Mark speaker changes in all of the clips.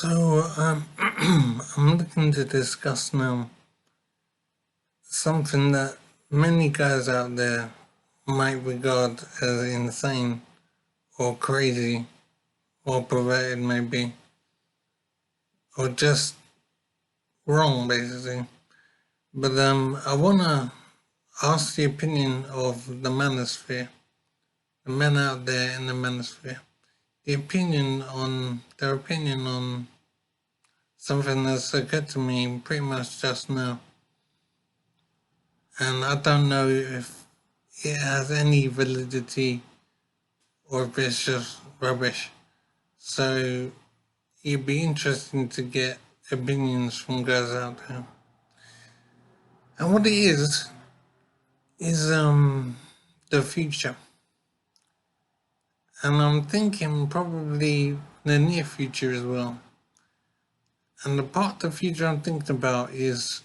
Speaker 1: I'm looking to discuss now something that many guys out there might regard as insane or crazy or perverted maybe, or just wrong basically. But I wanna ask the opinion of the manosphere, the men out there in the manosphere, their opinion on something that's occurred to me pretty much just now. And I don't know if it has any validity or if it's just rubbish. So it'd be interesting to get opinions from guys out there. And what it is the future. And I'm thinking probably the near future as well. And the part of the future I'm thinking about is,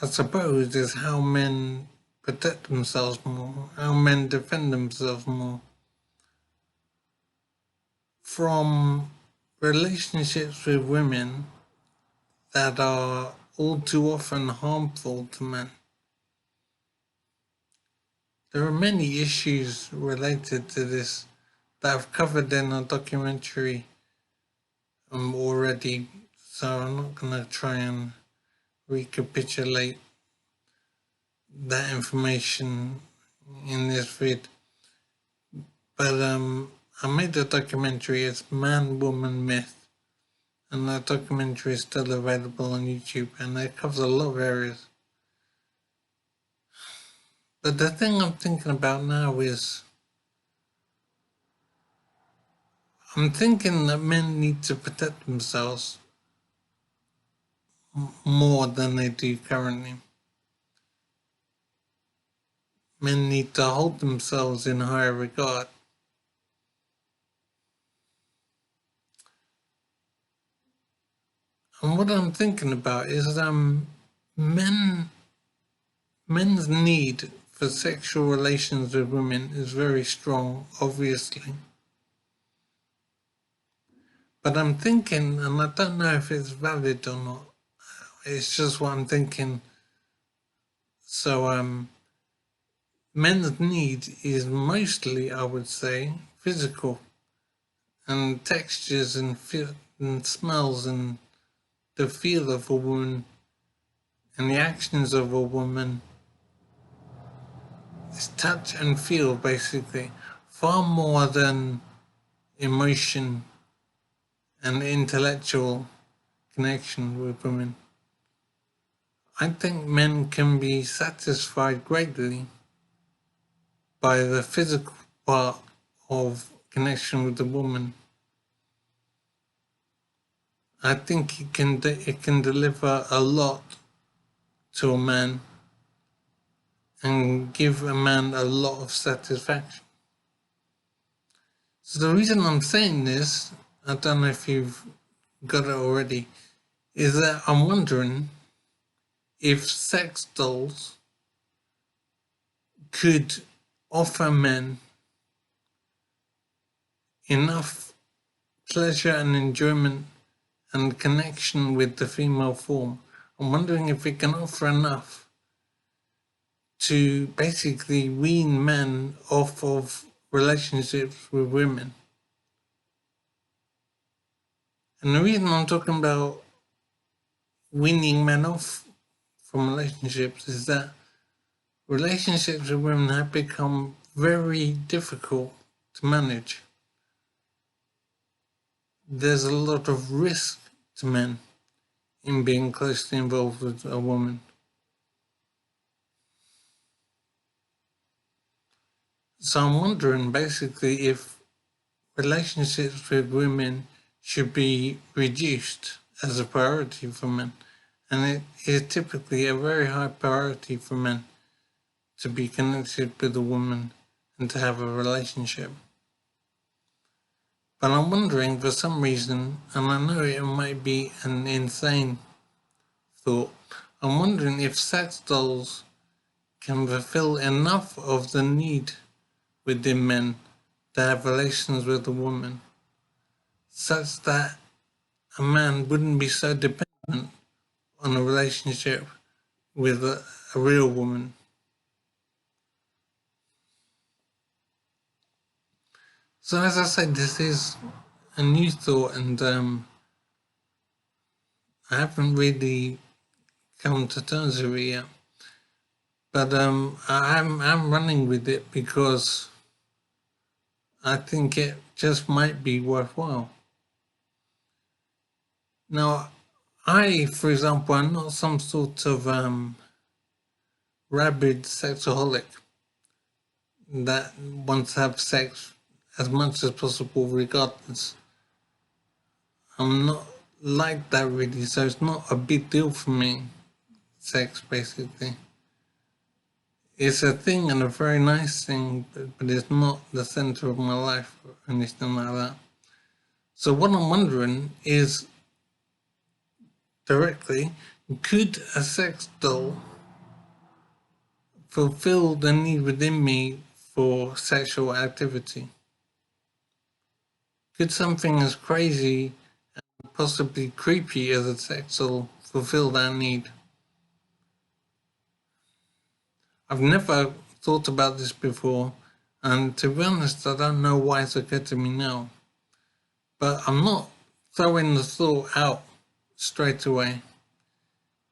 Speaker 1: I suppose, is how men protect themselves more, how men defend themselves more from relationships with women that are all too often harmful to men. There are many issues related to this that I've covered in a documentary already, so I'm not going to try and recapitulate that information in this vid. But I made a documentary, it's ManWomanMyth, and that documentary is still available on YouTube, and it covers a lot of areas. But the thing I'm thinking about now is, I'm thinking that men need to protect themselves more than they do currently. Men need to hold themselves in higher regard. And what I'm thinking about is men's need for sexual relations with women is very strong, obviously. But I'm thinking, and I don't know if it's valid or not, it's just what I'm thinking. So men's need is mostly, I would say, physical, and textures and smells and the feel of a woman and the actions of a woman. It's touch and feel, basically, far more than emotion and intellectual connection with women. I think men can be satisfied greatly by the physical part of connection with the woman. I think it can deliver a lot to a man and give a man a lot of satisfaction. So the reason I'm saying this, I don't know if you've got it already, is that I'm wondering if sex dolls could offer men enough pleasure and enjoyment and connection with the female form. I'm wondering if it can offer enough to basically wean men off of relationships with women. And the reason I'm talking about weaning men off from relationships is that relationships with women have become very difficult to manage. There's a lot of risk to men in being closely involved with a woman. So I'm wondering basically if relationships with women should be reduced as a priority for men. And it is typically a very high priority for men to be connected with a woman and to have a relationship. But I'm wondering, for some reason, and I know it might be an insane thought, I'm wondering if sex dolls can fulfill enough of the need within men to have relations with a woman. such that a man wouldn't be so dependent on a relationship with a real woman. So as I said, this is a new thought, and I haven't really come to terms with it yet. But I'm running with it because I think it just might be worthwhile. Now, for example, am not some sort of rabid sexaholic that wants to have sex as much as possible regardless. I'm not like that really, so it's not a big deal for me, sex basically. It's a thing and a very nice thing, but it's not the center of my life or anything like that. So what I'm wondering is, directly, could a sex doll fulfill the need within me for sexual activity? Could something as crazy and possibly creepy as a sex doll fulfill that need? I've never thought about this before, and to be honest, I don't know why it's occurred to me now. But I'm not throwing the thought out straight away,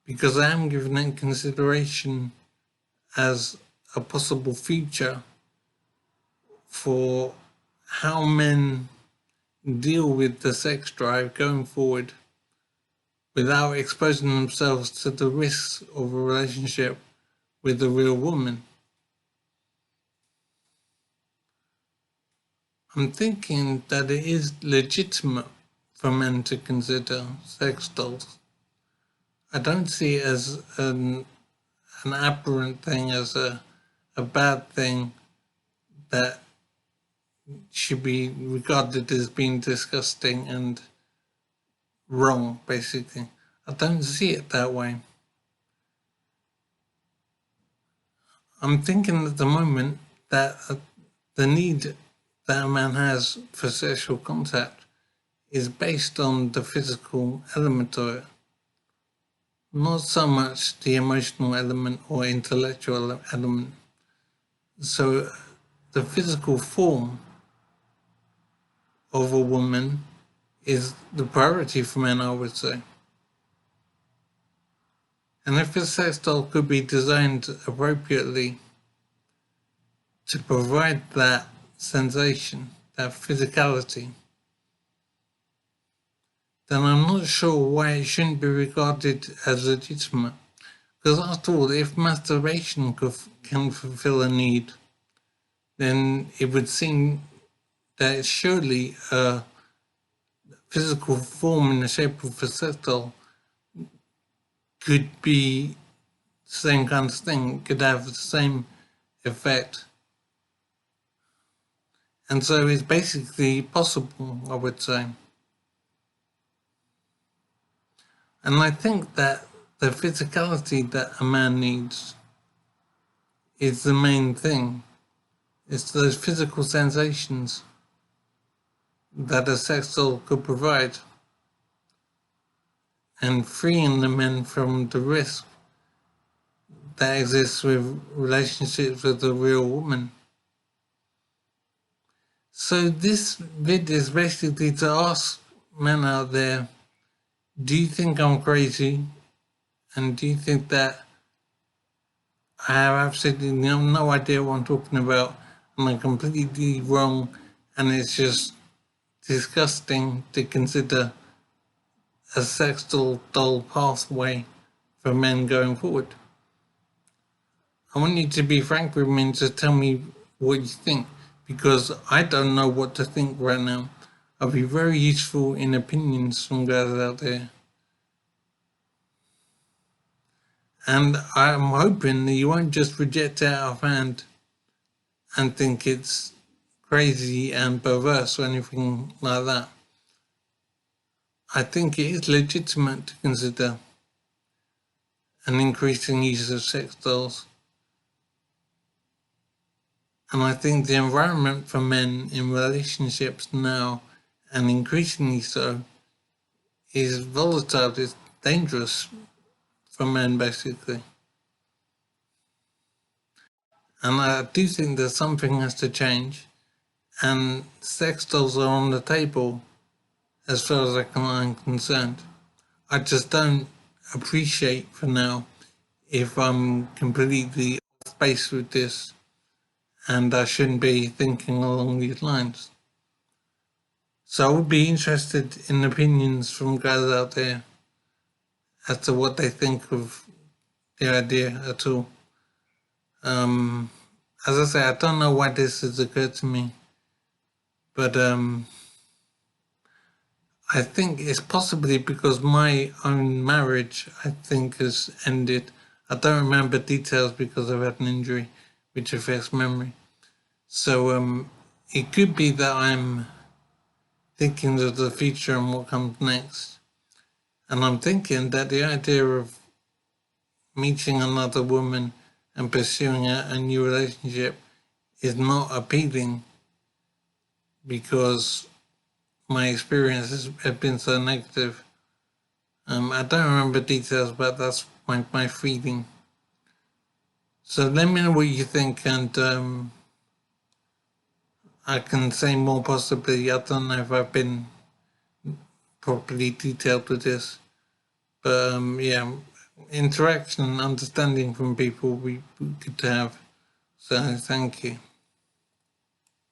Speaker 1: because I am giving it consideration as a possible future for how men deal with the sex drive going forward without exposing themselves to the risks of a relationship with a real woman. I'm thinking that it is legitimate for men to consider sex dolls. I don't see it as an aberrant thing, as a bad thing that should be regarded as being disgusting and wrong, basically. I don't see it that way. I'm thinking at the moment that the need that a man has for sexual contact is based on the physical element of it, not so much the emotional element or intellectual element. So the physical form of a woman is the priority for men, I would say. And if a sex doll could be designed appropriately to provide that sensation, that physicality, then I'm not sure why it shouldn't be regarded as legitimate. Because after all, if masturbation can fulfill a need, then it would seem that surely a physical form in the shape of a sex doll could be the same kind of thing, could have the same effect. And so it's basically possible, I would say. And I think that the physicality that a man needs is the main thing. It's those physical sensations that a sex doll could provide, and freeing the men from the risk that exists with relationships with a real woman. So this vid is basically to ask men out there, do you think I'm crazy? And do you think that I have absolutely no idea what I'm talking about, and I'm completely wrong, and it's just disgusting to consider a sexual doll pathway for men going forward? I want you to be frank with me and just tell me what you think, because I don't know what to think right now. I'll be very useful in opinions from guys out there. And I'm hoping that you won't just reject it out of hand and think it's crazy and perverse or anything like that. I think it is legitimate to consider an increasing use of sex dolls. And I think the environment for men in relationships now and increasingly so, is volatile, is dangerous for men, basically. And I do think that something has to change, and sex dolls are on the table as far as I'm concerned. I just don't appreciate for now if I'm completely off base with this, and I shouldn't be thinking along these lines. So I would be interested in opinions from guys out there as to what they think of the idea at all. As I say, I don't know why this has occurred to me, but I think it's possibly because my own marriage, I think, has ended. I don't remember details because I've had an injury which affects memory. So it could be that I'm thinking of the future and what comes next. And I'm thinking that the idea of meeting another woman and pursuing a new relationship is not appealing because my experiences have been so negative. I don't remember details, but that's my feeling. So let me know what you think, and I can say more possibly. I don't know if I've been properly detailed with this, but yeah, interaction and understanding from people we good to have. So thank you.